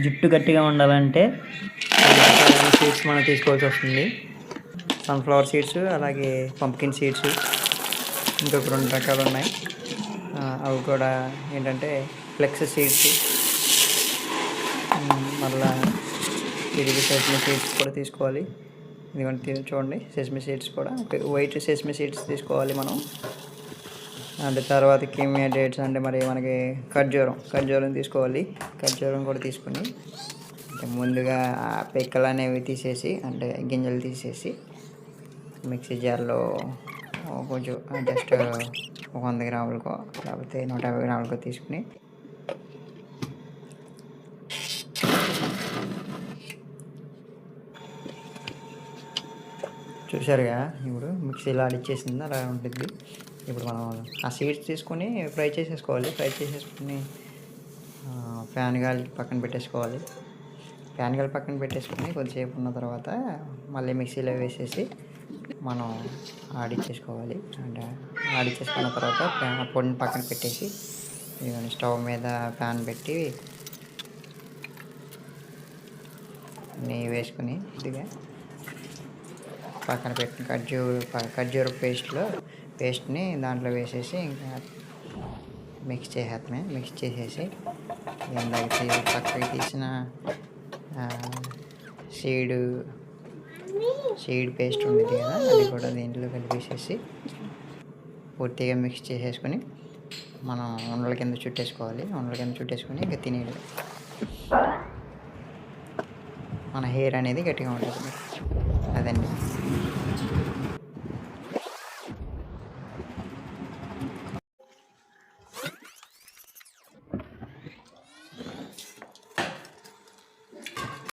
జుట్టు గట్టిగా ఉండాలంటే సీడ్స్ మనం తీసుకోవాల్సి వస్తుంది. సన్ఫ్లవర్ సీడ్స్, అలాగే పంప్కిన్ సీడ్స్, ఇంకొక 2 రకాలు ఉన్నాయి. అవి కూడా ఏంటంటే ఫ్లెక్స్ సీడ్స్, మళ్ళీ తిరిగి సెసమి సీడ్స్ కూడా తీసుకోవాలి. ఇదిగోండి చూడండి, సెసమి సీడ్స్ కూడా వైట్ సెసమి సీడ్స్ తీసుకోవాలి మనం. అంటే తర్వాత కిమియా డేట్స్ అంటే మరి మనకి ఖర్జూరం తీసుకోవాలి. ఖర్జూరం కూడా తీసుకుని ముందుగా పిక్కలు అనేవి తీసేసి, అంటే గింజలు తీసేసి మిక్సీ జార్లో కొంచెం జస్ట్ 100 గ్రాములకో లేకపోతే 150 గ్రాములకో తీసుకుని చూసారుగా, ఇప్పుడు మిక్సీలో ఆడిచ్చేసింది అలా ఉంటుంది. ఇప్పుడు మనం ఆ సీడ్స్ తీసుకొని ఫ్రై చేసేసుకోవాలి. ఫ్రై చేసేసుకుని ఫ్యాన్ గాలి పక్కన పెట్టేసుకోవాలి. ఫ్యాన్ గాలి పక్కన పెట్టేసుకుని కొద్దిసేపు ఉన్న తర్వాత మళ్ళీ మిక్సీలో వేసేసి మనం ఆడిచ్చేసుకోవాలి. అంటే ఆడిచ్చేసుకున్న తర్వాత పొడిని పక్కన పెట్టేసి స్టవ్ మీద ప్యాన్ పెట్టి నెయ్యి వేసుకుని ఇదిగా పక్కన పెట్టిన ఖర్జూర పేస్ట్ని దాంట్లో వేసేసి ఇంకా మిక్స్ చేసేస్తామే. మిక్స్ చేసేసి ఇందాక పక్కకి తీసిన సీడ్ పేస్ట్ ఉండేది కదా, అది కూడా దీంట్లో కలిపేసేసి పూర్తిగా మిక్స్ చేసేసుకొని మనం ఉండల కింద చుట్టేసుకోవాలి. ఉండల కింద చుట్టేసుకొని ఇంకా తినేది. మన హెయిర్ అనేది గట్టిగా ఉంటుంది. అదండి.